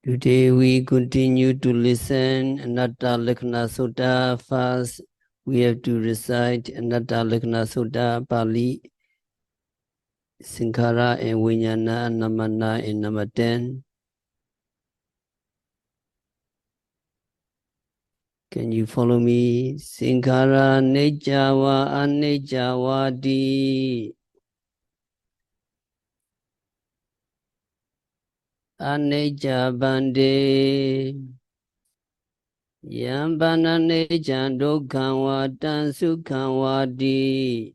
Today we continue to listen Anattalakkhana Sutta. First, we have to recite Anattalakkhana Sutta, Pali, Sankhara and Viññana, number 9 and number 10. Can you follow me? Sankhara Nejawa Anejawadi Anejabande Yambana Nejando Kanwatan Sukanwadi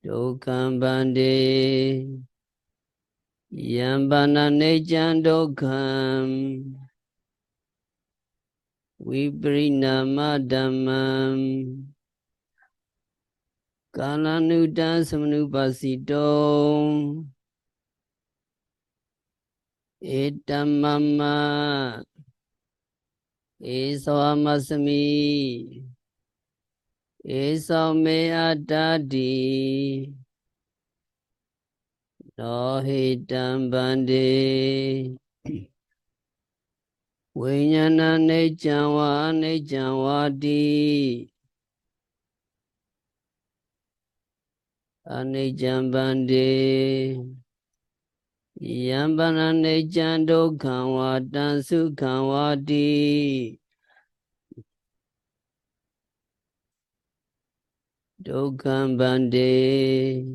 Dokambande Yambana Nejandokam Vibrinama Dhammam Kalanudan Samanupasito Etamama Esawamasami Esame Adadi Nohitam Bande Viññana Nejawa Nejawadi Anejambande Yambana Nejando Kanwatan Sukanwadi Dokambande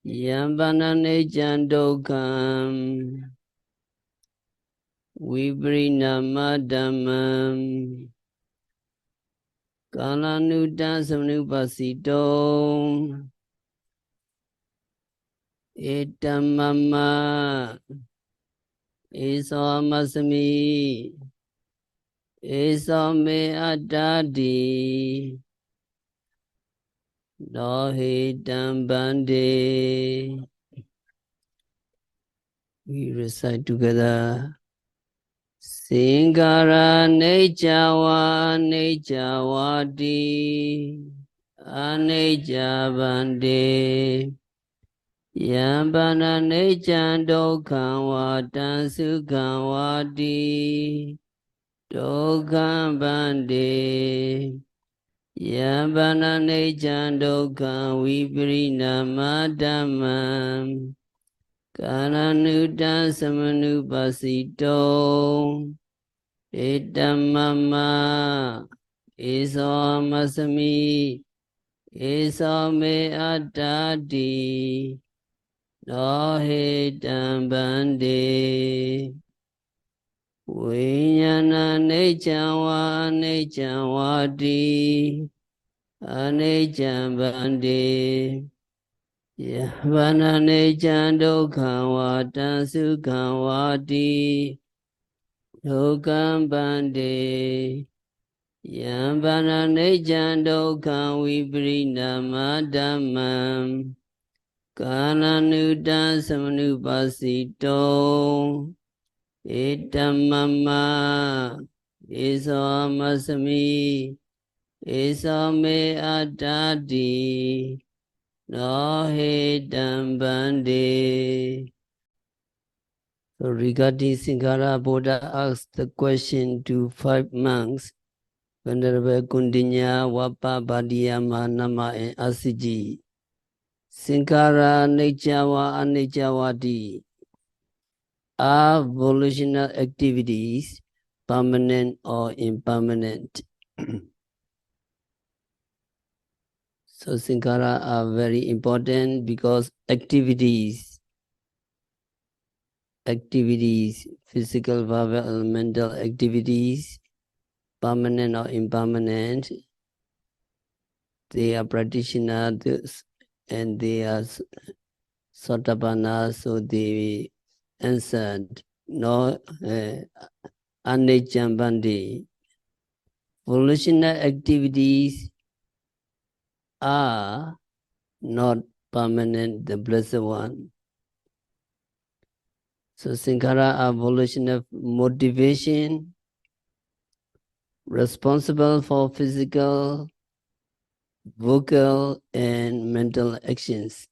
Yambana Nejandokam Vibrinama Dhammam Kalanudan Samanupasito Etamama Esawamasami Esame Adadi Nohitam Bande. We recite together. Sankhara Nejawa Nejawadi Anejabande Yambana Nejandokam Sukanwadi Dokambande Yambana Nejandokam Vibrinama Dhammam Kalanudan Samanupasito Etamama Esawamasami Esame Adadi Nohitam Bande Viññana Nejawa Nejawadi Anejambande Yavana Nejandokam Sukanwadi Dokambande Yambana Nejandokam Vibrinama Dhammam Kalanudan Samanupasito Etamama Esawamasami Esame Adadi Nohitam Bande. So regarding Sankhara, Buddha asked the question to 5 monks, Venerable Kundinya, Wapa, Badiyama, Nama, and Asiji. Sankhara, Nejawa, Anejawadi are volitional activities, permanent or impermanent. So Sankhara are very important because activities, physical, verbal, mental activities, permanent or impermanent, they are practitioners and they are Sotapanna, so they answered, no, Anejambandi. Volitional activities are not permanent, the Blessed One. So Sankhara are volitional motivation, responsible for physical, vocal, and mental actions.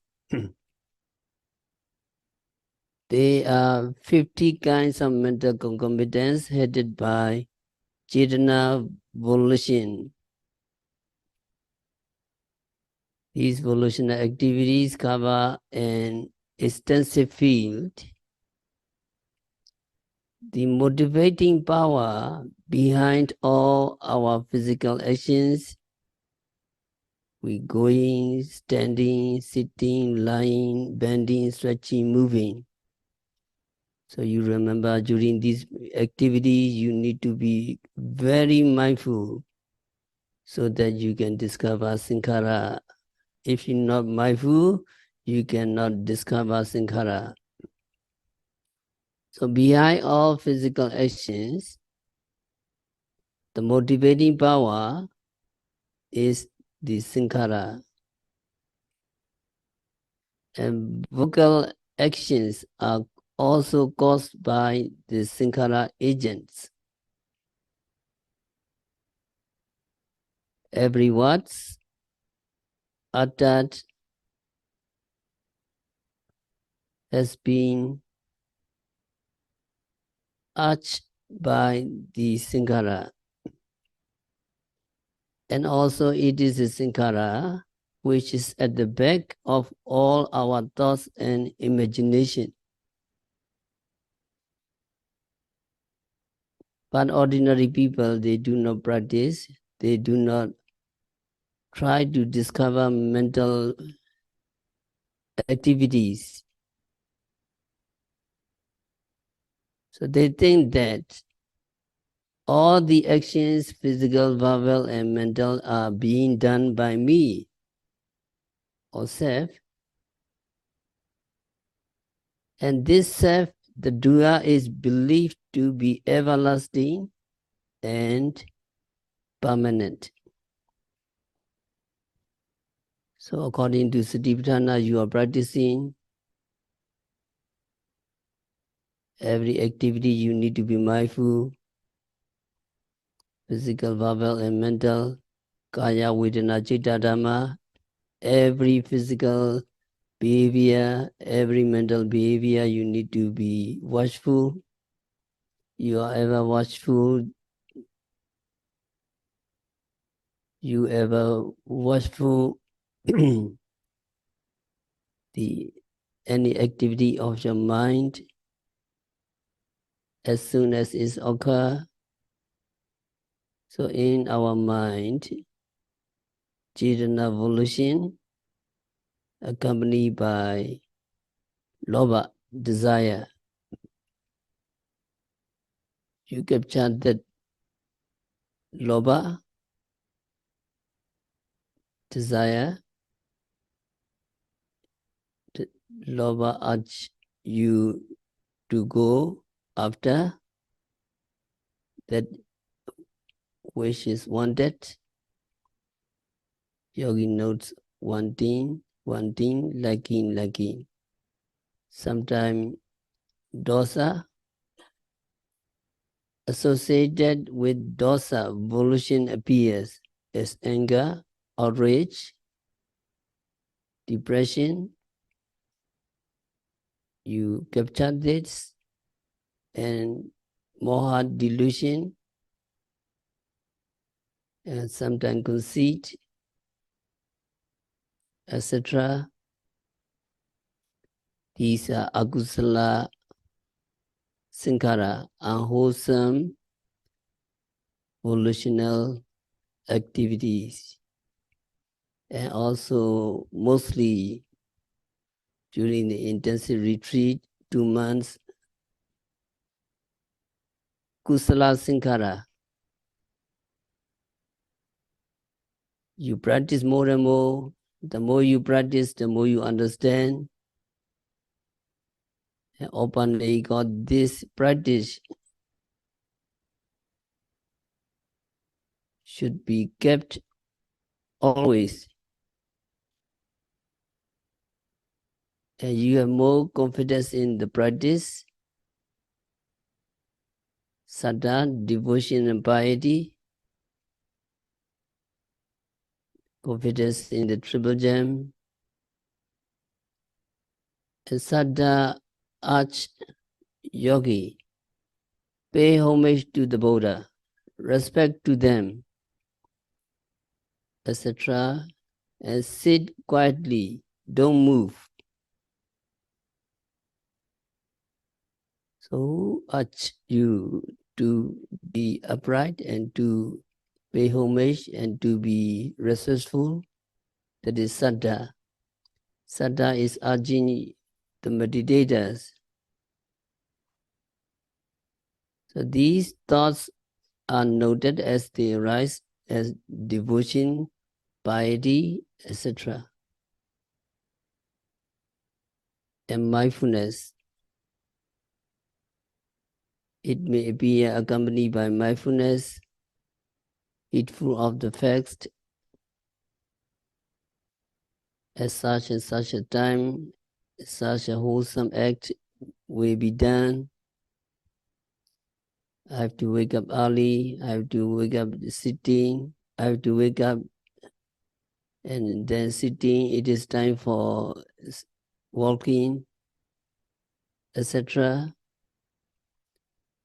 There are 50 kinds of mental concomitants headed by Chetana volition. These volitional activities cover an extensive field. The motivating power behind all our physical actions, we going, standing, sitting, lying, bending, stretching, moving. So you remember during these activities, you need to be very mindful so that you can discover Sankhara. If you're not mindful, you cannot discover Sankhara. So behind all physical actions, the motivating power is the Sankhara. And vocal actions are also caused by the Sankhara agents. Every word uttered has been urged by the Sankhara. And also it is the Sankhara which is at the back of all our thoughts and imagination. But ordinary people, they do not practice, they do not try to discover mental activities. So they think that all the actions, physical, verbal, and mental, are being done by me or self. And this self, the doer, is believed to be everlasting and permanent. So according to Satipatthana, you are practicing. Every activity you need to be mindful, physical, verbal, and mental. Kaya, Vedana, Citta, Dhamma. Every physical behavior, every mental behavior, you need to be watchful. You are ever watchful. You ever watchful any activity of your mind as soon as it occurs. So in our mind, Chetana volition accompanied by lobha, desire. You capture that lobha, desire, the lobha urge you to go after that which is wanted. Yogi notes wanting, lacking. Sometimes dosa associated with dosa volition appears as anger, outrage, depression. You capture this, and moha, delusion, and sometimes conceit, etc. These are akusala sankhara, unwholesome volitional activities. And also mostly during the intensive retreat, 2 months, kusala sankhara. You practice more and more. The more you practice, the more you understand. And openly got this practice should be kept always. And you have more confidence in the practice, saddha, devotion and piety, confidence in the triple gem, and saddha, arch yogi, pay homage to the Buddha, respect to them, etc. And sit quietly, don't move. So urge you to be upright and to pay homage and to be resourceful. That is Saddha. Saddha is urging the meditators. So these thoughts are noted as they arise as devotion, piety, etc. And mindfulness. It may be accompanied by mindfulness, heedful of the facts, at such and such a time, such a wholesome act will be done. I have to wake up early, I have to wake up sitting, I have to wake up and then sitting, it is time for walking, etc.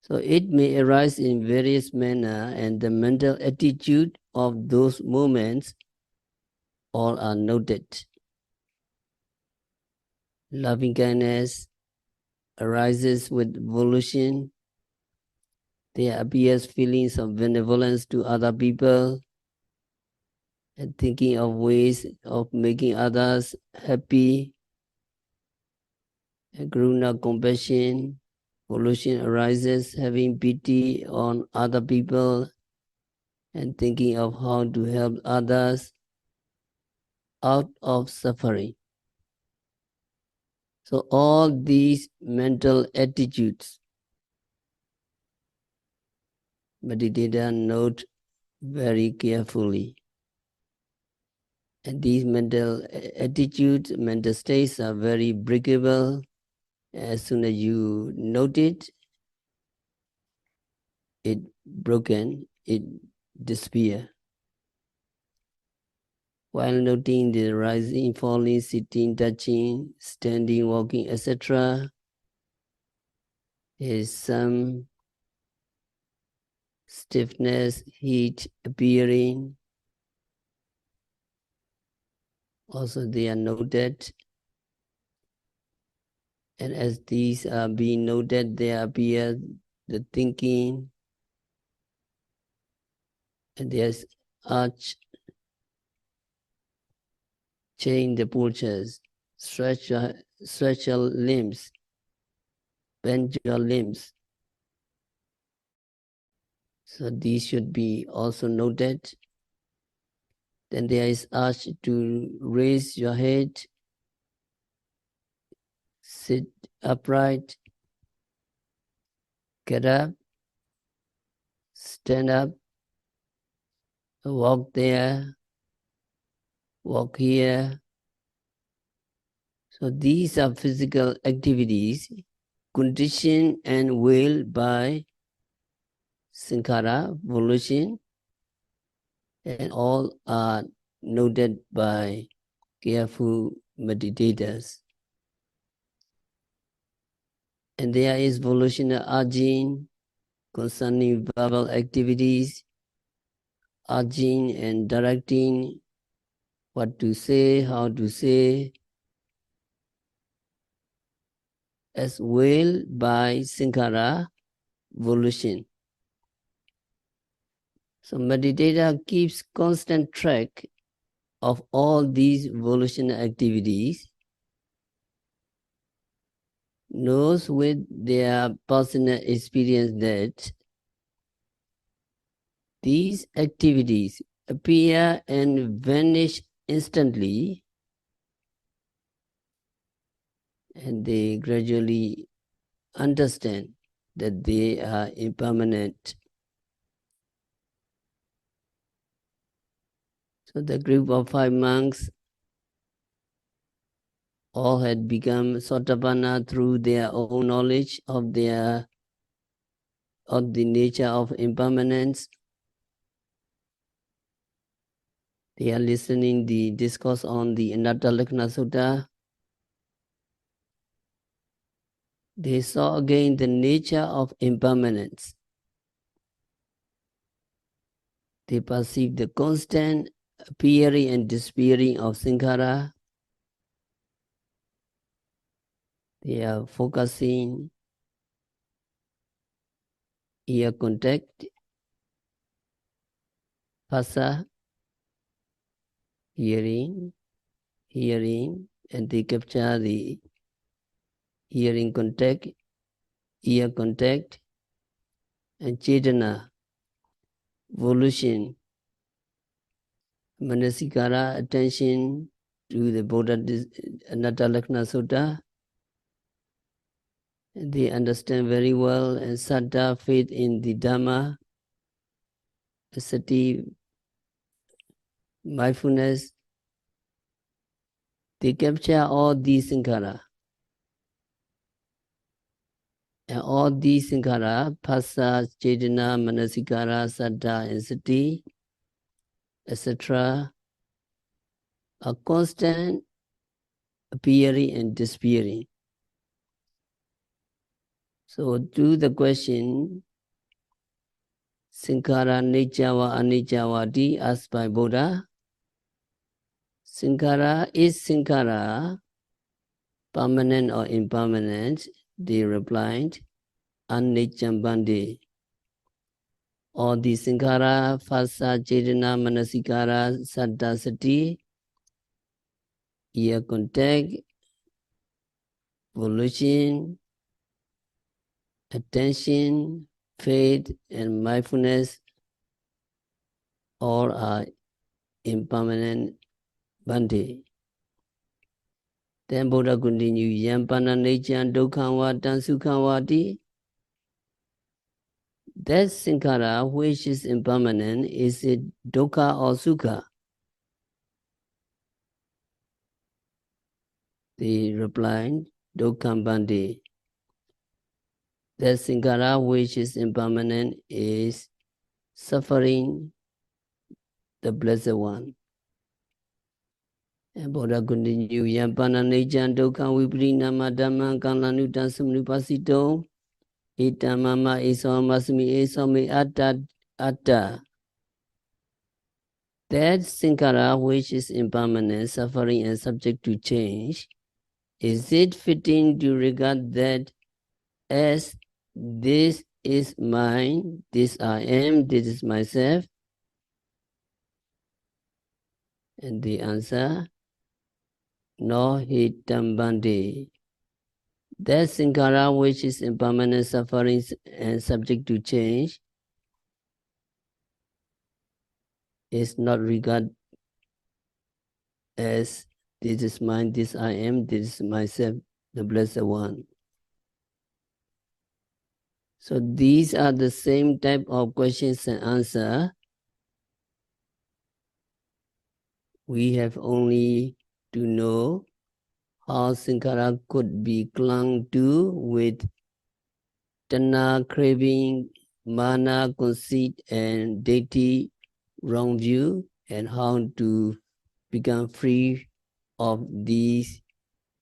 So it may arise in various manner, and the mental attitude of those moments all are noted. Loving kindness arises with volition. There appears feelings of benevolence to other people and thinking of ways of making others happy. Karuna, compassion, volition arises having pity on other people and thinking of how to help others out of suffering. So all these mental attitudes, meditator note very carefully. And these mental attitudes, mental states are very breakable. As soon as you note it, it broken, it disappear. While noting the rising, falling, sitting, touching, standing, walking, etc., is some stiffness, heat appearing. Also they are noted. And as these are being noted, there appear the thinking, and there's arch, change the postures, stretch your limbs, bend your limbs. So these should be also noted. Then there is arch to raise your head, sit upright, get up, stand up, walk there, walk here. So these are physical activities conditioned and willed by Sankhara, volition, and all are noted by careful meditators. And there is volitional urging concerning verbal activities, urging and directing what to say, how to say, as well by Sankhara, volition. So meditator keeps constant track of all these volitional activities, knows with their personal experience that these activities appear and vanish instantly, and they gradually understand that they are impermanent. So the group of 5 monks all had become Sotapanna through their own knowledge of the nature of impermanence. They are listening the discourse on the Anattalakkhana Sutta. They saw again the nature of impermanence. They perceived the constant appearing and disappearing of Sankhara. They are focusing ear contact, phasa, hearing, and they capture the hearing contact, ear contact, and chetana, volition, manasikara, attention to the Buddha Anattalakkhana Sutta. They understand very well, and saddha, faith in the Dhamma, sati, mindfulness. They capture all these sankhara. And all these sankhara, phasa, chetana, manasikara, saddha, and sati, etc., are constant appearing and disappearing. So to the question, Sankhara Nijjava Anijjavati, asked by Buddha, Sankhara is Sankhara, permanent or impermanent? They replied, Anijjambandi. All the Sankhara, Phasa, Chetana, Manasikara, Saddha, Sati, ear contact, volition, attention, faith, and mindfulness, all are impermanent bhante. Then Buddha continued, Yampana Nechan Dukkhawa Tansukhavati. That Sankhara, which is impermanent, is it dukkha or sukha? They replied, Dukkham bhante. That Sankhara, which is impermanent, is suffering, the Blessed One. And Buddha continued, Yampana Nechan Dukkha Viprinama Dhamma Kalanuta Samnupasito Itamama Isomasmi Isomi Atta. That Sankhara, which is impermanent, suffering, and subject to change, is it fitting to regard that as this is mine, this I am, this is myself? And the answer, no hitam bhante. That Sankhara, which is impermanent, suffering, and subject to change, is not regarded as this is mine, this I am, this is myself, the Blessed One. So these are the same type of questions and answer. We have only to know how Sankhara could be clung to with tanha, craving, mana, conceit, and deity, wrong view, and how to become free of these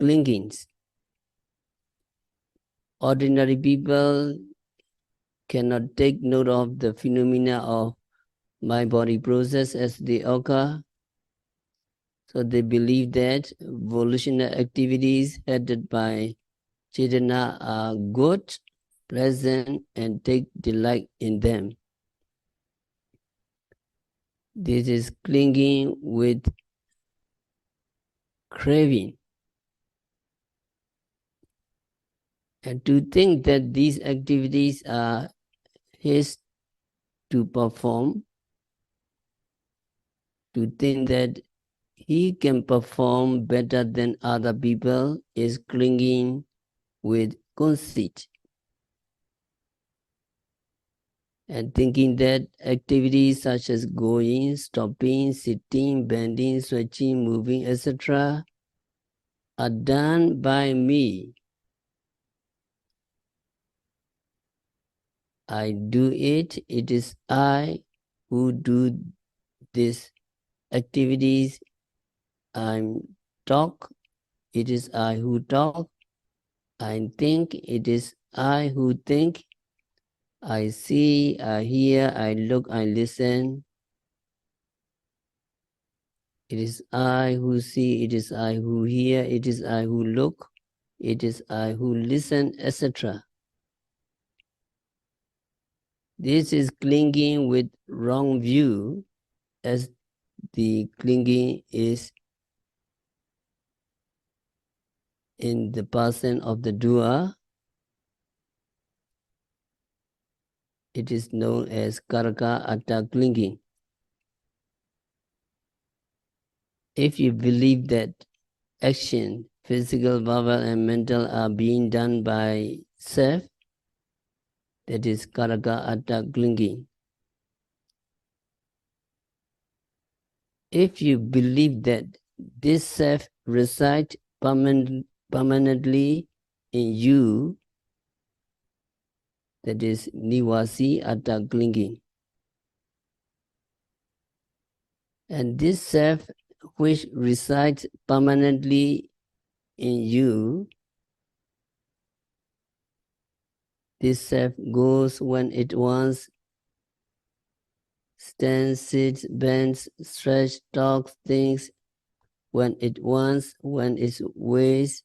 clingings. Ordinary people cannot take note of the phenomena of my body process as they occur. So they believe that volitional activities headed by Chetana are good, pleasant, and take delight in them. This is clinging with craving. And to think that these activities are his to perform, to think that he can perform better than other people is clinging with conceit. And thinking that activities such as going, stopping, sitting, bending, stretching, moving, etc. are done by me. I do it, it is I who do these activities. I talk, it is I who talk. I think, it is I who think. I see, I hear, I look, I listen. It is I who see, it is I who hear, it is I who look, it is I who listen, etc. This is clinging with wrong view, as the clinging is in the person of the doer. It is known as karaka atta clinging. If you believe that action, physical, verbal, and mental, are being done by self, that is karaka atta clinging. If you believe that this self resides permanently in you, that is nivasi atta clinging. And this self which resides permanently in you, this self goes when it wants, stands, sits, bends, stretches, talks, thinks, when it wants, when it ways.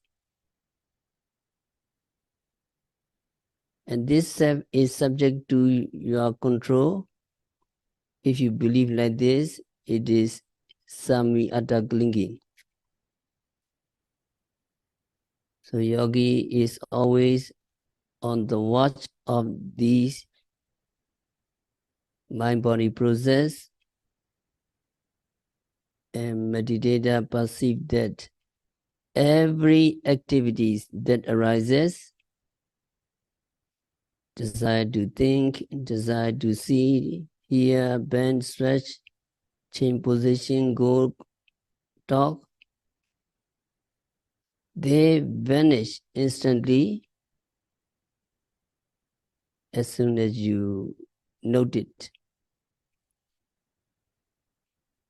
And this self is subject to your control. If you believe like this, it is sami atta clinging. So yogi is always on the watch of these mind-body process, and meditator perceive that every activity that arises, desire to think, desire to see, hear, bend, stretch, change position, go, talk, they vanish instantly as soon as you note it.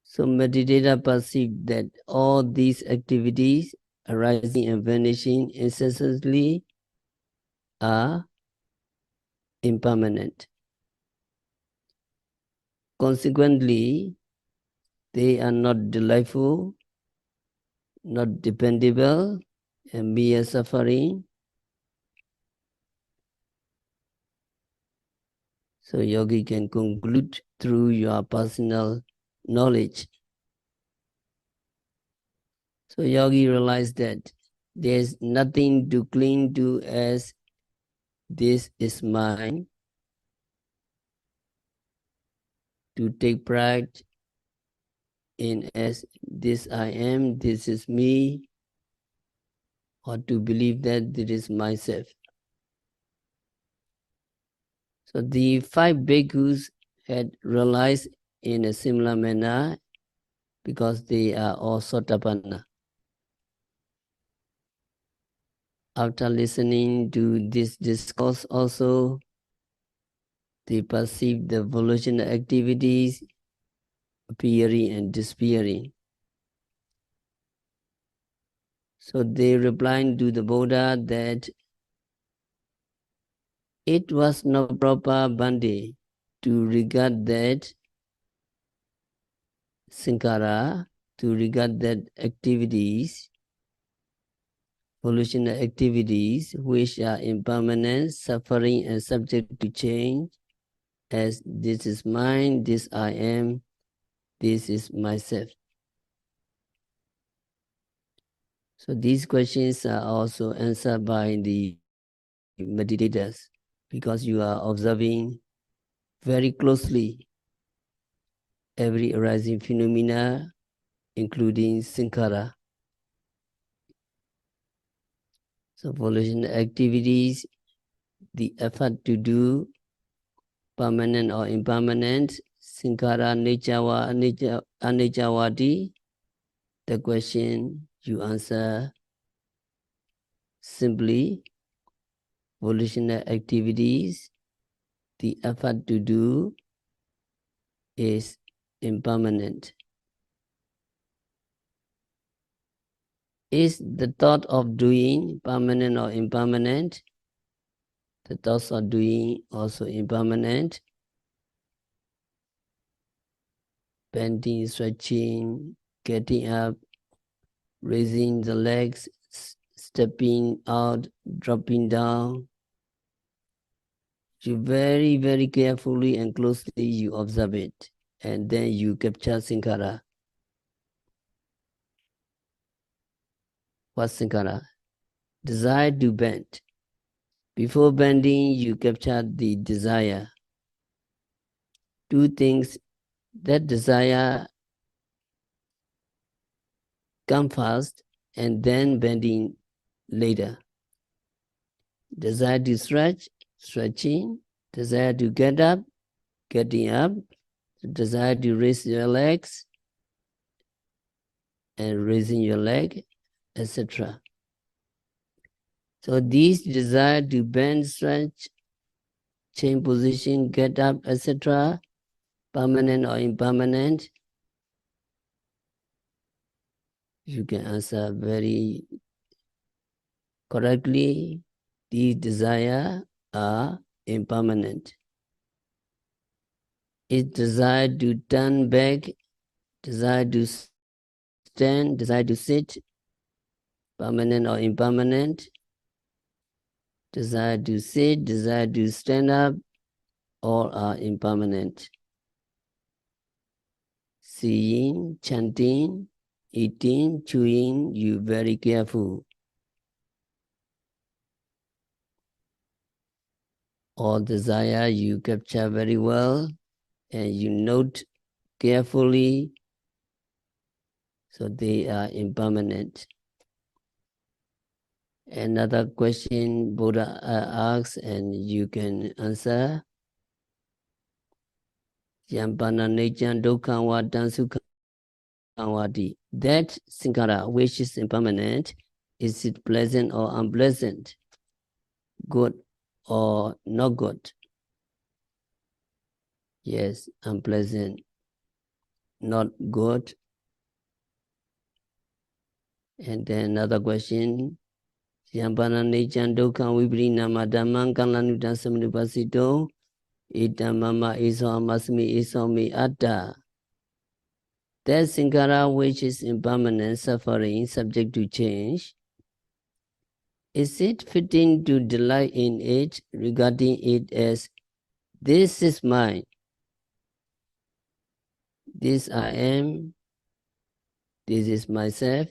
So meditator perceive that all these activities arising and vanishing incessantly are impermanent. Consequently, they are not delightful, not dependable, and mere suffering. So yogi can conclude through your personal knowledge. So yogi realized that there's nothing to cling to as this is mine, to take pride in as this I am, this is me, or to believe that this is myself. So the five bhikkhus had realized in a similar manner because they are all Sotapanna. After listening to this discourse also, they perceive the volitional activities appearing and disappearing. So they replied to the Buddha that it was not proper, Bhante, to regard that Sankhara, to regard that activities, volitional activities, which are impermanent, suffering, and subject to change, as this is mine, this I am, this is myself. So these questions are also answered by the meditators because you are observing very closely every arising phenomena, including Sankhara. So volitional activities, the effort to do, permanent or impermanent, Sankhara, anicca, the question you answer simply. Volitional activities, the effort to do is impermanent. Is the thought of doing permanent or impermanent? The thoughts of doing also impermanent. Bending, stretching, getting up, raising the legs, stepping out, dropping down. You very, very carefully and closely you observe it. And then you capture Sankhara. What's Sankhara? Desire to bend. Before bending, you capture the desire. Two things, that desire come first and then bending later. Desire to stretch, stretching. Desire to get up, getting up. Desire to raise your legs and raising your leg, etc. So these desire to bend, stretch, change position, get up, etc., permanent or impermanent, you can answer very correctly. These desire are impermanent. It's desire to turn back, desire to stand, desire to sit, permanent or impermanent, desire to sit, desire to stand up, all are impermanent. Seeing, chanting, eating, chewing, you very careful. All desire you capture very well and you note carefully, so they are impermanent. Another question Buddha asks and you can answer. Yampana Nechan Dukkha Vatan Sukha Vati. That Sankhara, which is impermanent, is it pleasant or unpleasant? Good or not good? Yes, unpleasant, not good. And then another question. Yampana Nechan Dukkha Viprinama Dhammang Kalanutan Samanupasito. Itamama iso amasmi iso mi atta. That Sankhara which is impermanent, suffering, subject to change, is it fitting to delight in it, regarding it as this is mine, this I am, this is myself?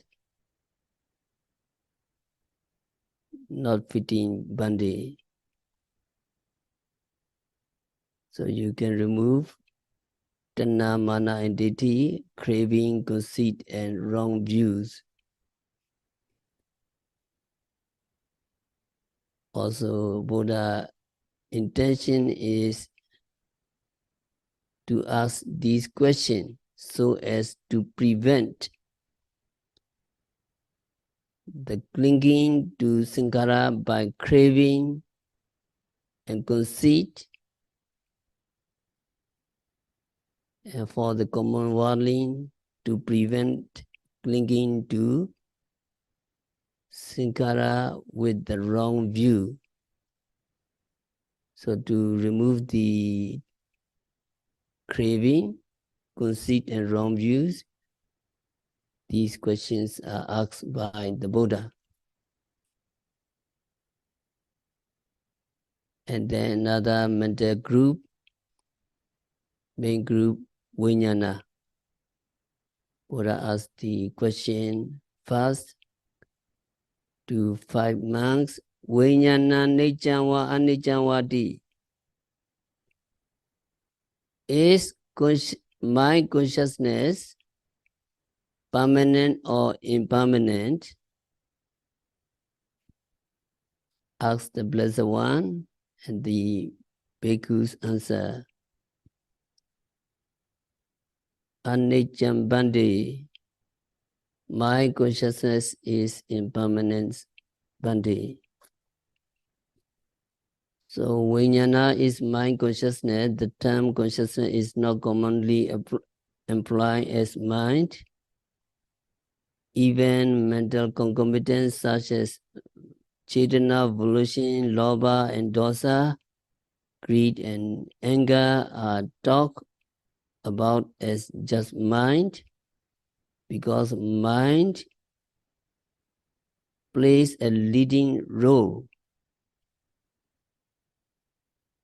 Not fitting Bandi. So you can remove Tanna, Mana and Ditthi, craving, conceit and wrong views. Also, Buddha intention is to ask these questions so as to prevent the clinging to Sankhara by craving and conceit, and for the common worldling to prevent clinging to Sankhara with the wrong view. So to remove the craving, conceit and wrong views, these questions are asked by the Buddha. And then another mental group, main group, Viññana. Buddha asked the question first to 5 monks, Viññana Niccāva Aniccaṅvati. Is my consciousness permanent or impermanent? Asked the Blessed One, and the bhikkhus answer, Aniccaṅ Bhante. My consciousness is impermanent Bhante. So Viññana is mind consciousness. The term consciousness is not commonly employed as mind. even mental concomitants such as Chetana, volition, Lobha and Dosa, greed and anger are talked about as just mind, because mind plays a leading role.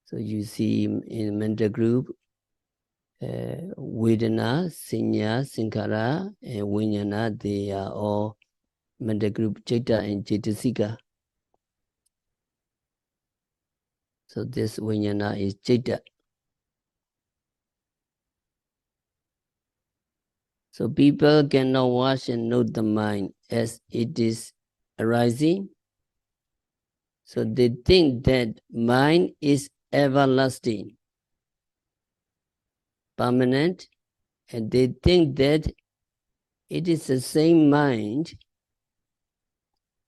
So you see in mental group, Vedana, Sinya, Sankhara, and Viññana, they are all mental group Citta and Cettasika. So this Viññana is Citta. So people cannot watch and note the mind as it is arising. So they think that mind is everlasting, permanent, and they think that it is the same mind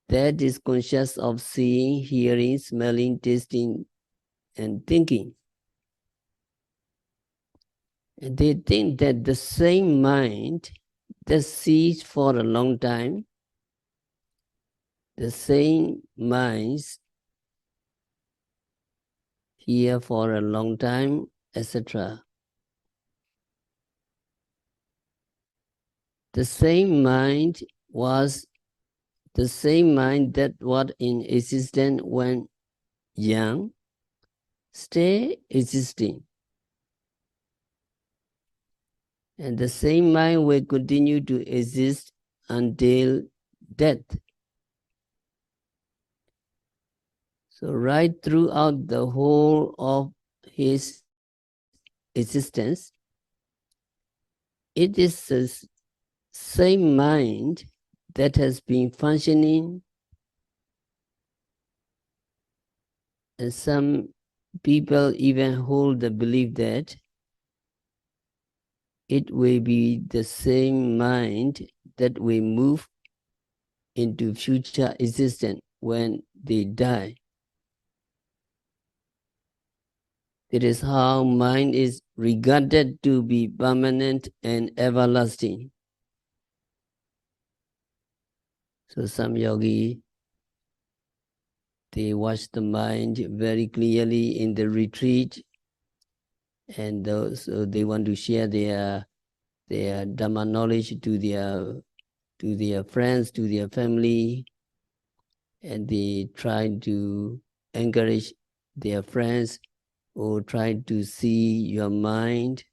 that is conscious of seeing, hearing, smelling, tasting, and thinking. And they think that the same mind that sees for a long time, the same minds hear for a long time, etc. The same mind was the same mind that was in existence when young, stay existing. And the same mind will continue to exist until death. So right throughout the whole of his existence, it is the same mind that has been functioning, and some people even hold the belief that it will be the same mind that will move into future existence when they die. It is how mind is regarded to be permanent and everlasting. So some yogi, they watch the mind very clearly in the retreat, and so they want to share their Dhamma knowledge to their friends, to their family, and they try to encourage their friends or try to see your mind,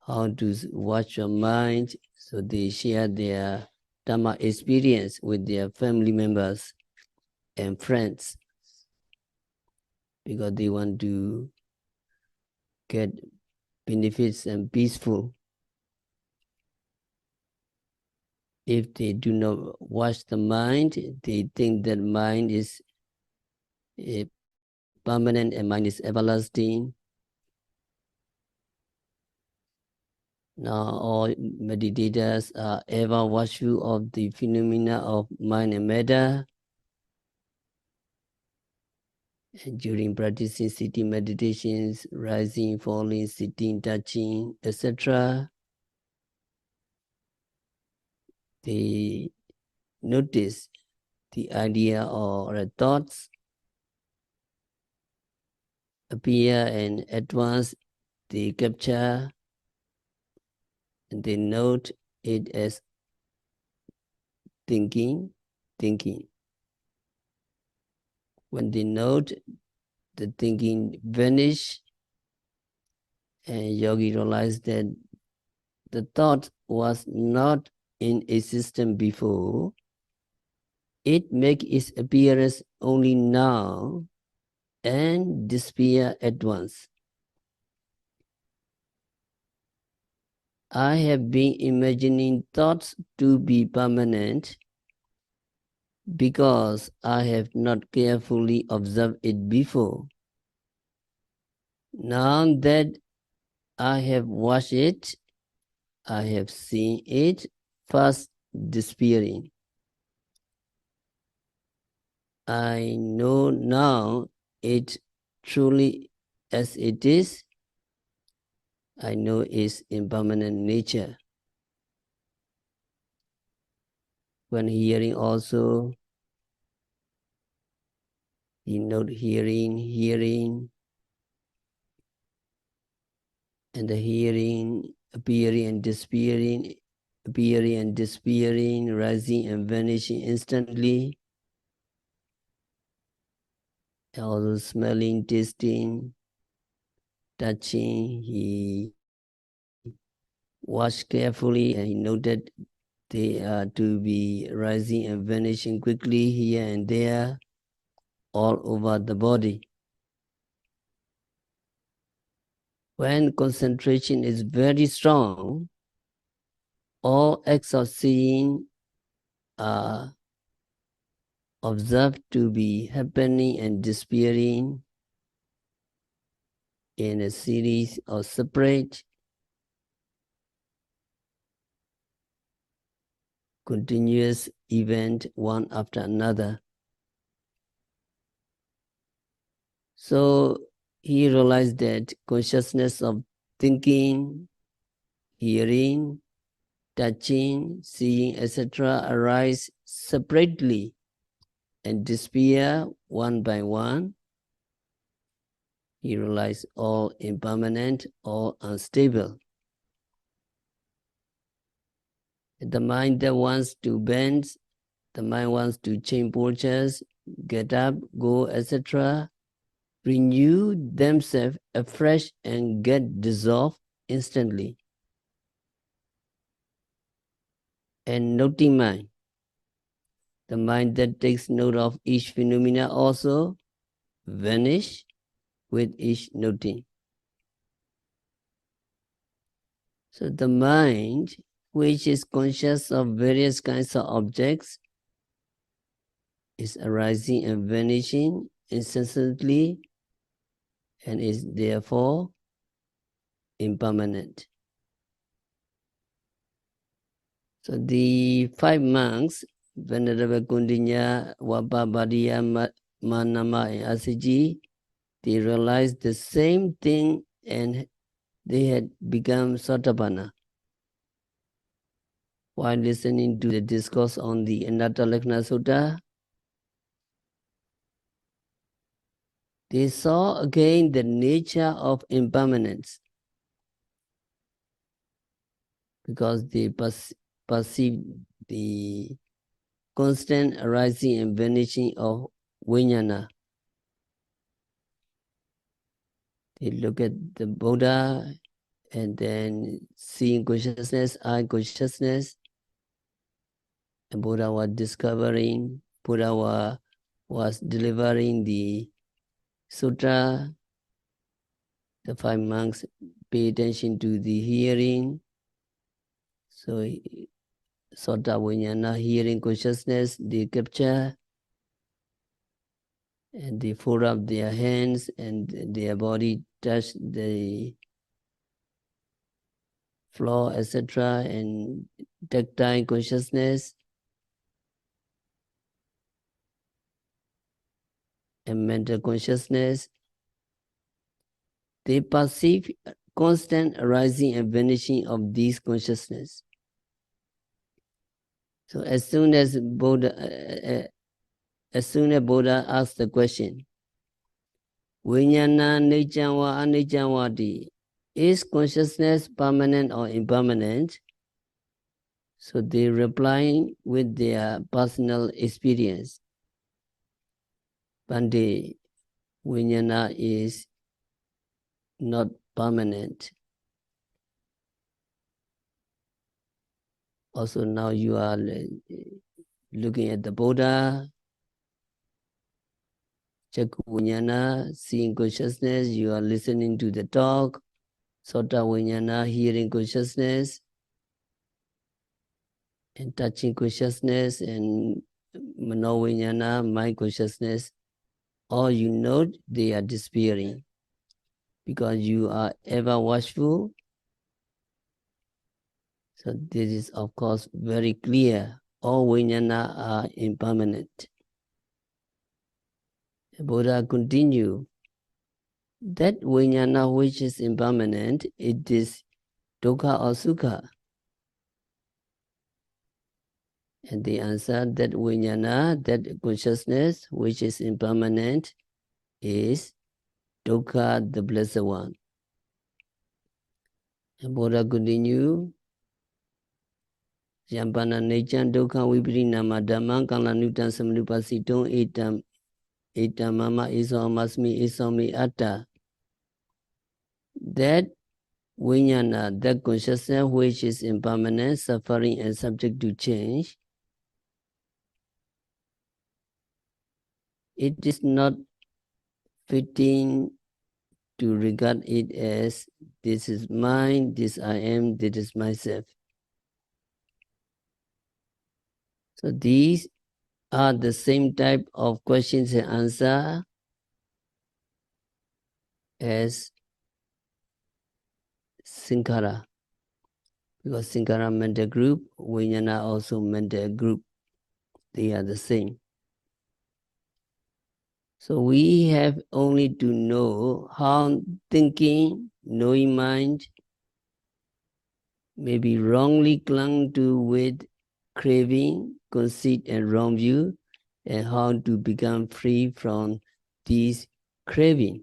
how to watch your mind. So they share their Dhamma experience with their family members and friends, because they want to get benefits and peaceful. If they do not watch the mind, they think that mind is permanent and mind is everlasting. Now all meditators are ever watchful of the phenomena of mind and matter. And during practicing sitting meditations, rising, falling, sitting, touching, etc., they notice the idea or thoughts appear, and at once they capture and they note it as thinking. When they note, the thinking vanish, and yogi realized that the thought was not in existence before. It makes its appearance only now and disappear at once. I have been imagining thoughts to be permanent because I have not carefully observed it before. Now that I have watched it, I have seen it fast disappearing. I know now it truly as it is. I know its impermanent nature. When hearing also, he note hearing, and the hearing appearing and disappearing, rising and vanishing instantly. And also smelling, tasting, touching, he watched carefully and he noted they are to be rising and vanishing quickly here and there, all over the body. When concentration is very strong, all acts of seeing are observed to be happening and disappearing in a series of separate, continuous events, one after another. So he realized that consciousness of thinking, hearing, touching, seeing, etc. arise separately and disappear one by one. He realized all impermanent, all unstable. The mind that wants to bend, the mind wants to change postures, get up, go, etc., renew themselves afresh and get dissolved instantly. And noting mind, the mind that takes note of each phenomena also vanish with each noting. So the mind, which is conscious of various kinds of objects, is arising and vanishing incessantly and is therefore impermanent. So the 5 monks, Venerable Kundinya, Wapabadiya, Manama, and Asiji, they realized the same thing and they had become Sotapanna. While listening to the discourse on the Anattalakkhana Sutta, they saw again the nature of impermanence because they perceived the constant arising and vanishing of Viññana. They look at the Buddha and then seeing consciousness, eye consciousness, and Buddha was discovering, Buddha was delivering the sutra. The 5 monks pay attention to the hearing. So Sota Viññana, hearing consciousness, they capture and they fold up their hands and their body touch the floor, etc. and tactile consciousness and mental consciousness. They perceive constant arising and vanishing of these consciousness. So as soon as Buddha asks the question, Viññana Nijjanva Anijjanvati, is consciousness permanent or impermanent? So they reply with their personal experience. Bhante, Viññana is not permanent. Also now you are looking at the Buddha, Chakku Viññana, seeing consciousness, you are listening to the talk, Sota Viññana, hearing consciousness, and touching consciousness, and Mano Viññana, mind consciousness. All you know, they are disappearing because you are ever watchful. So this is of course very clear. All Viññana are impermanent. The Buddha continue. That Viññana which is impermanent, it is dukkha or sukha. And they answer that Viññana, that consciousness which is impermanent, is Dukkha, the Blessed One. And Buddha continue, Yampana Nechan Dukkha Viparinama Dhammam Kalanutan Samanupasiton Etam Mama Isomasmi Isomi Atta. That Viññana, that consciousness which is impermanent, suffering and subject to change, it is not fitting to regard it as this is mine, this I am, this is myself. So these are the same type of questions and answer as Sankhara. Because Sankhara mental group, Viññana also mental group. They are the same. So we have only to know how thinking, knowing mind may be wrongly clung to with craving, conceit and wrong view, and how to become free from these craving.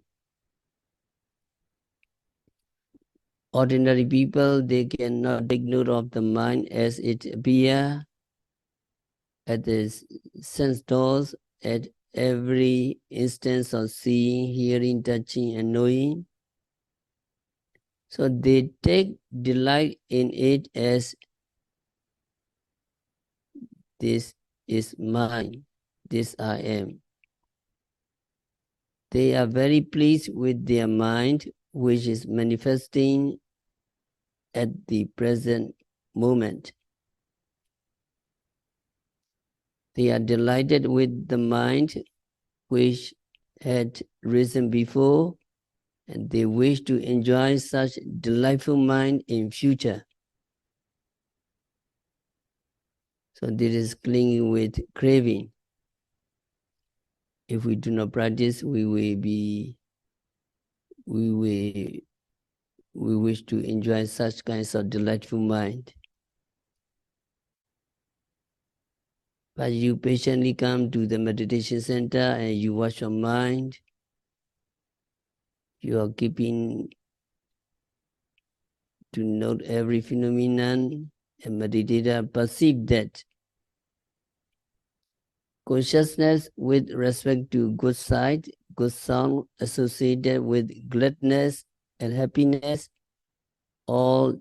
Ordinary people, they cannot take note of the mind as it appears at the sense doors at every instance of seeing, hearing, touching, and knowing. So they take delight in it as this is mine, this I am. They are very pleased with their mind, which is manifesting at the present moment. They are delighted with the mind which had risen before, and they wish to enjoy such delightful mind in future. So this is clinging with craving. If we do not practice, we wish to enjoy such kinds of delightful mind. But you patiently come to the meditation center and you watch your mind. You are keeping to note every phenomenon, and meditator perceive that consciousness with respect to good sight, good sound associated with gladness and happiness all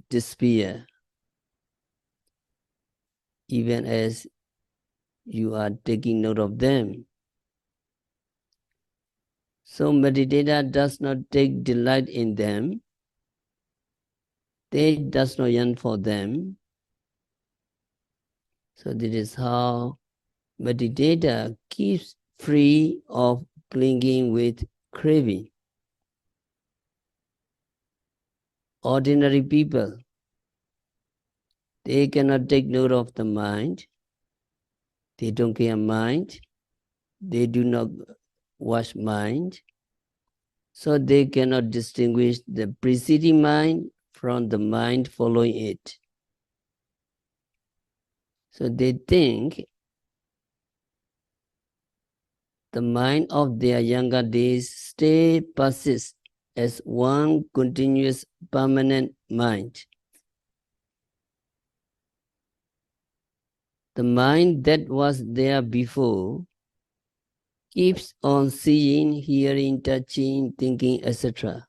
disappear, even as you are taking note of them. So meditator does not take delight in them. They does not yearn for them. So this is how meditator keeps free of clinging with craving. Ordinary people, they cannot take note of the mind. They don't care mind. They do not watch mind. So they cannot distinguish the preceding mind from the mind following it. So they think the mind of their younger days still persists as one continuous permanent mind. The mind that was there before keeps on seeing, hearing, touching, thinking, etc.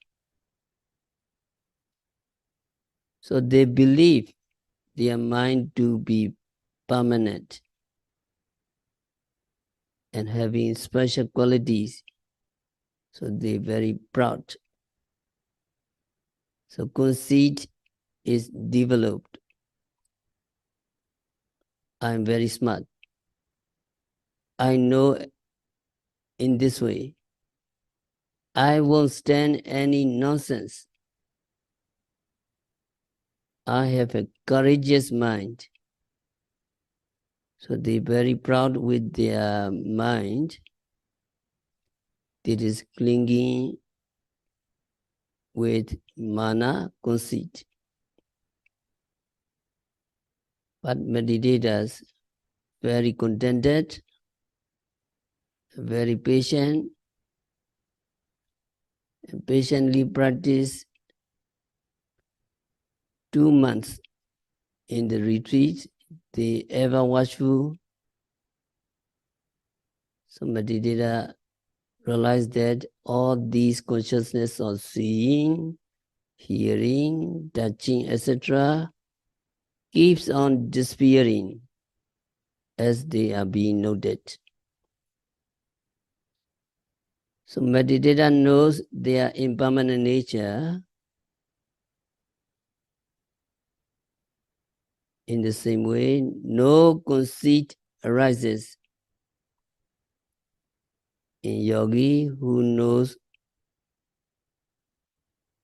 So they believe their mind to be permanent and having special qualities. So they're very proud. So conceit is developed. I'm very smart. I know in this way. I won't stand any nonsense. I have a courageous mind. So they're very proud with their mind that is clinging with mana, conceit. But meditators, very contented, very patient, and patiently practice 2 months in the retreat, the ever watchful. So meditator realized that all these consciousness of seeing, hearing, touching, etc. keeps on disappearing as they are being noted. So meditator knows their impermanent nature. In the same way, no conceit arises in yogi who knows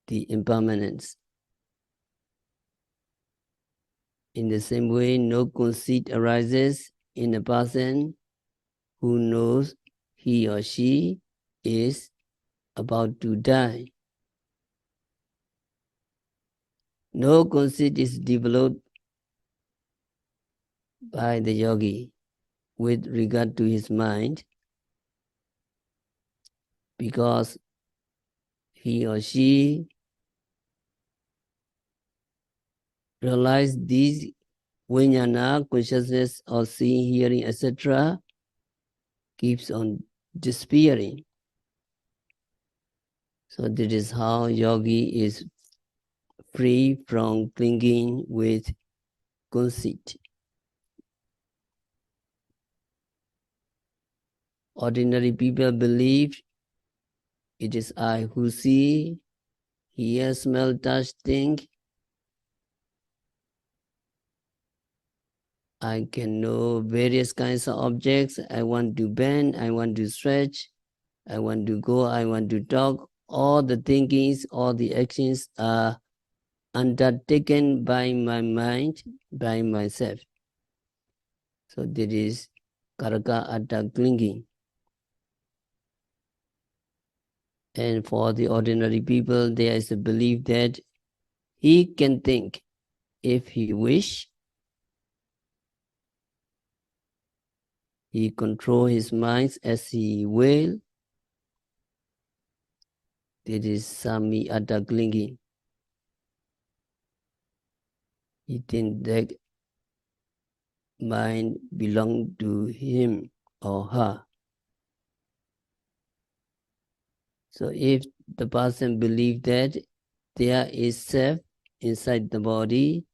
the impermanence. In the same way, no conceit arises in a person who knows he or she is about to die. No conceit is developed by the yogi with regard to his mind because he or she realize these Viññana, consciousness of seeing, hearing, etc. keeps on disappearing. So this is how yogi is free from clinging with conceit. Ordinary people believe it is I who see, hear, smell, touch, think. I can know various kinds of objects. I want to bend, I want to stretch, I want to go, I want to talk. All the thinkings, all the actions are undertaken by my mind, by myself. So that is karaka atta clinging. And for the ordinary people, there is a belief that he can think if he wish. He control his mind as he will. That is sami atta clinging. He think that mind belong to him or her. So if the person believes that there is self inside the body,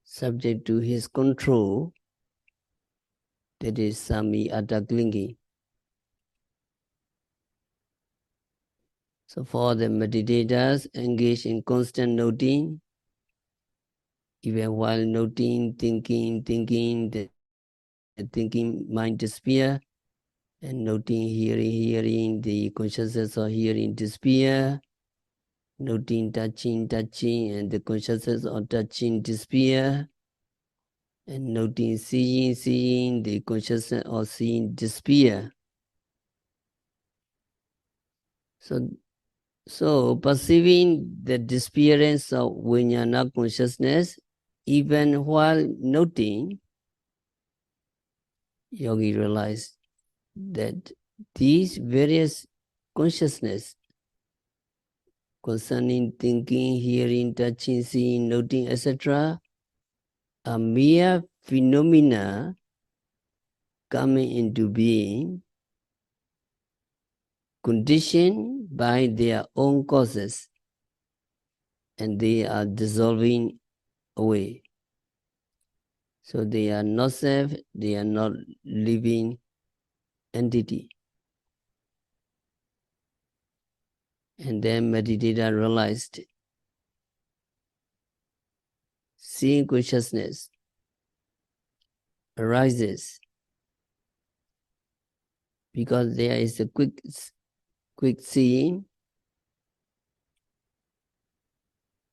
subject to his control, that is sami atta clinging. So for the meditators engaged in constant noting, even while noting, thinking, the thinking mind disappear, and noting, hearing, the consciousness of hearing disappear, noting, touching, and the consciousness of touching disappear, and noting, seeing, the consciousness of seeing disappear. So perceiving the disappearance of Viññana consciousness, even while noting, yogi realized that these various consciousness concerning thinking, hearing, touching, seeing, noting, etc. are mere phenomena coming into being, conditioned by their own causes, and they are dissolving away. So they are not self, they are not living entity. And then meditator realized seeing consciousness arises because there is a quick seeing,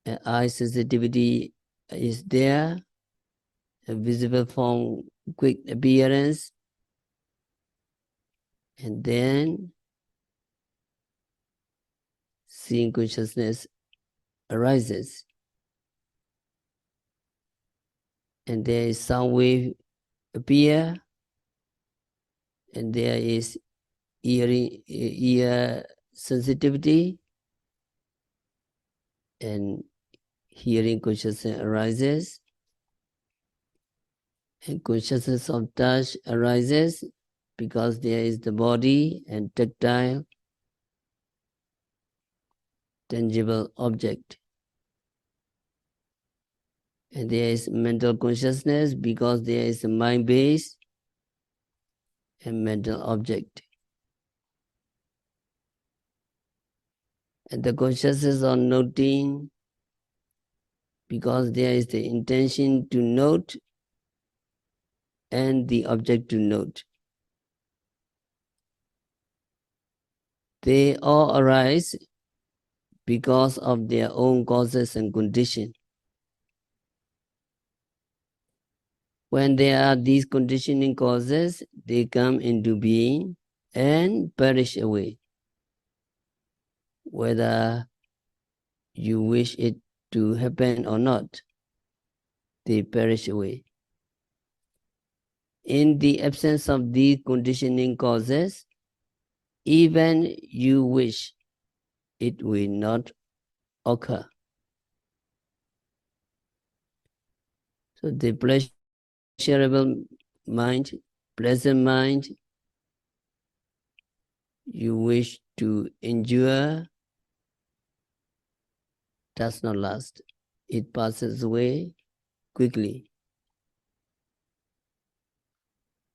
and eye sensitivity is there, a visible form, quick appearance, and then seeing consciousness arises. And there is sound wave appear, and there is ear sensitivity, and hearing consciousness arises, and consciousness of touch arises because there is the body and tactile, tangible object. And there is mental consciousness because there is a mind base and mental object. And the consciousness of noting because there is the intention to note and the object to note. They all arise because of their own causes and conditions. When there are these conditioning causes, they come into being and perish away, whether you wish it to happen or not, they perish away. In the absence of these conditioning causes, even you wish it will not occur. So the pleasurable mind, pleasant mind, you wish to endure, does not last. It passes away quickly.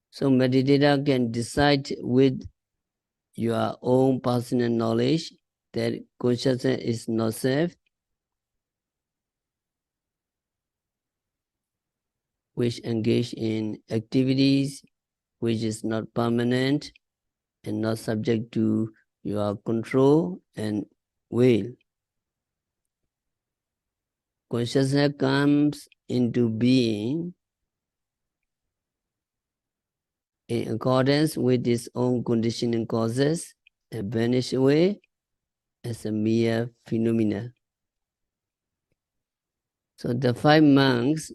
So meditator can decide with your own personal knowledge that consciousness is not safe, which engage in activities which is not permanent and not subject to your control and will. Consciousness comes into being in accordance with its own conditioning causes and vanish away as a mere phenomena. So the 5 monks'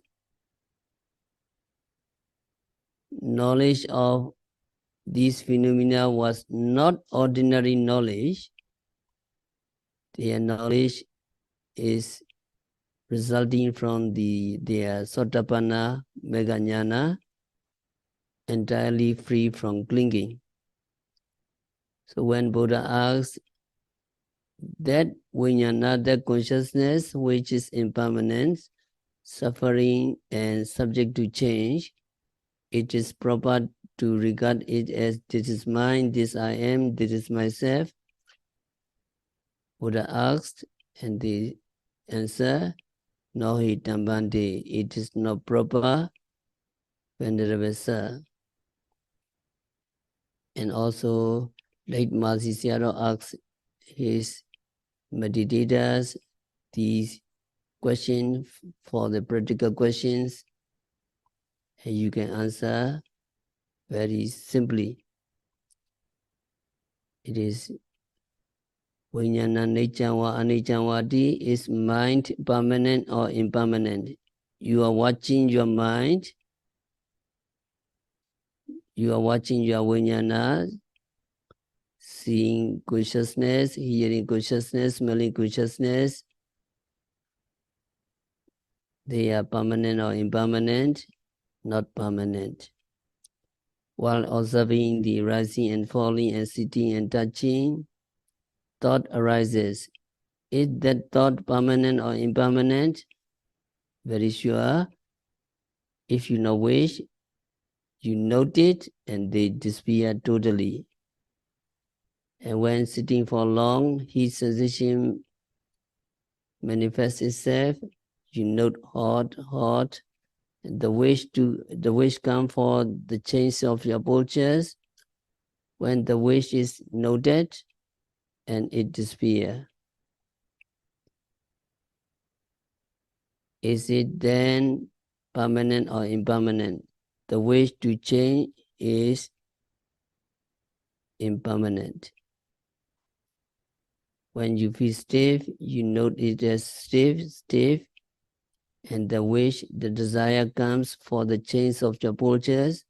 knowledge of these phenomena was not ordinary knowledge. Their knowledge is resulting from their Sotapanna Viññana, entirely free from clinging. So when Buddha asks that Viññana, that consciousness which is impermanent, suffering and subject to change, it is proper to regard it as this is mine, this I am, this is myself. Buddha asked, and the answer, no hi tambante, it is not proper, Venerable Sir. And also, late Mahasi Sayadaw asked his meditators these questions for the practical questions, and you can answer very simply. It is Viññana Nechanwa Anichanwati, is mind permanent or impermanent? You are watching your mind, you are watching your Viññana, seeing consciousness, hearing consciousness, smelling consciousness. They are permanent or impermanent? Not permanent. While observing the rising and falling and sitting and touching, thought arises. Is that thought permanent or impermanent? Very sure. If you know wish, you note it and they disappear totally. And when sitting for long, heat sensation manifests itself. You note hot, hot. The wish come for the change of your postures. When the wish is noted, and it disappears. Is it then permanent or impermanent? The wish to change is impermanent. When you feel stiff, you note it as stiff, stiff, and the wish, the desire comes for the change of your postures.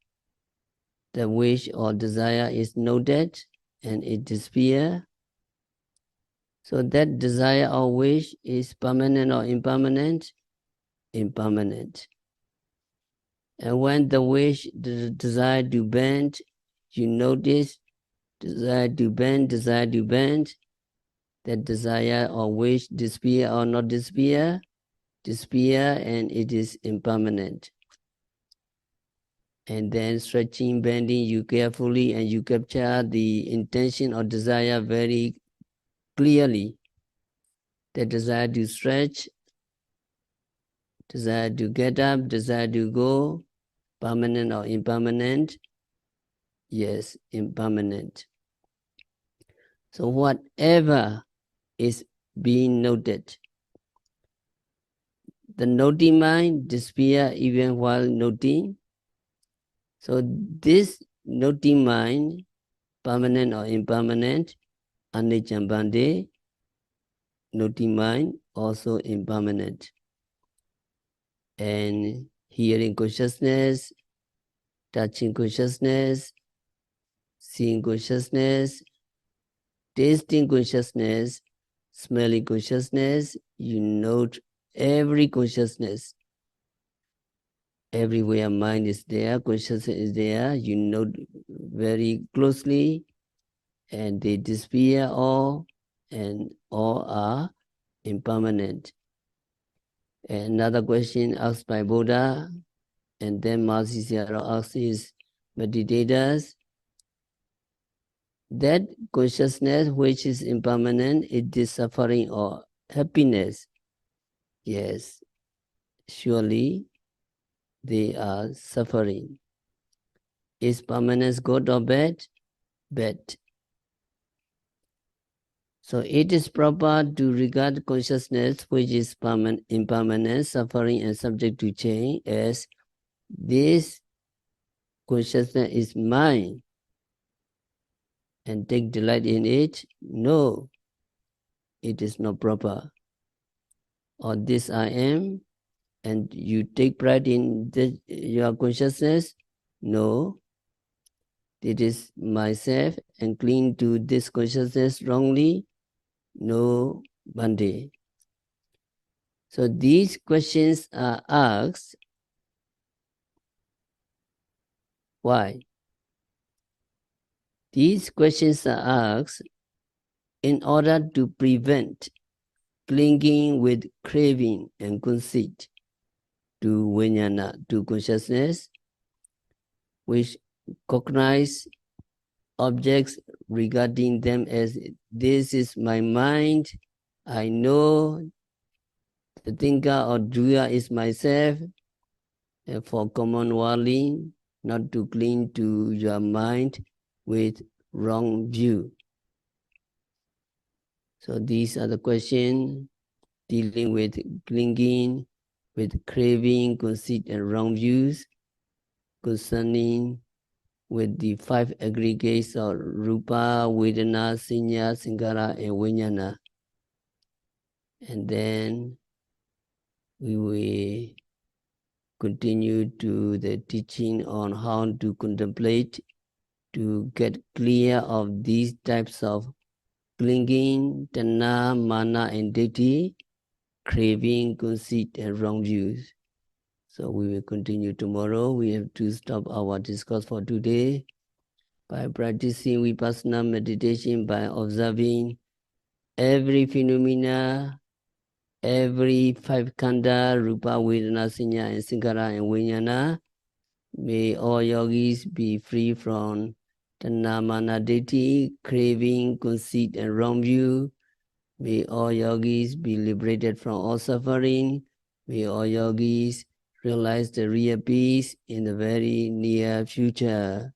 the wish or desire is noted and it disappears. So that desire or wish is permanent or impermanent? Impermanent. And when the wish, the desire to bend, you notice desire to bend, that desire or wish disappear or not disappear? Disappear, and it is impermanent. And then stretching, bending, you carefully and you capture the intention or desire very clearly. The desire to stretch, desire to get up, desire to go, permanent or impermanent? Yes, impermanent. So whatever is being noted, the noting mind disappear even while noting. So this noting mind, permanent or impermanent, anicca, noting mind also impermanent. And hearing consciousness, touching consciousness, seeing consciousness, tasting consciousness, smelling consciousness, you note every consciousness. Everywhere mind is there, consciousness is there, you note very closely, and they disappear all, and all are impermanent. And another question asked by Buddha, and then Mahasi Sayadaw asks his meditators, that consciousness which is impermanent, it is suffering or happiness. Yes, surely they are suffering. Is permanence good or bad? Bad. So it is proper to regard consciousness which is impermanent, suffering and subject to change as this consciousness is mine and take delight in it. No, it is not proper. Or this I am, and you take pride in your consciousness. No, it is myself and cling to this consciousness wrongly. No, Bhante. So these questions are asked. Why? These questions are asked in order to prevent clinging with craving and conceit to Viññana, to consciousness, which cognize objects regarding them as this is my mind, I know, the thinker or doer is myself, and for common worldling, not to cling to your mind with wrong view. So these are the questions dealing with clinging, with craving, conceit, and wrong views concerning with the five aggregates of Rupa, Vedana, Sañña, Sankhara, and Viññana. And then we will continue to the teaching on how to contemplate, to get clear of these types of clinging, tanha, mana, and ditthi, craving, conceit, and wrong views. So we will continue tomorrow. We have to stop our discourse for today by practicing vipassana meditation, by observing every phenomena, every five khandha, Rupa, Vedana, Sañña, and Sankhara, and Viññana. May all yogis be free from tanha, mana, ditthi, craving, conceit, and wrong view. May all yogis be liberated from all suffering. May all yogis realize the real peace in the very near future.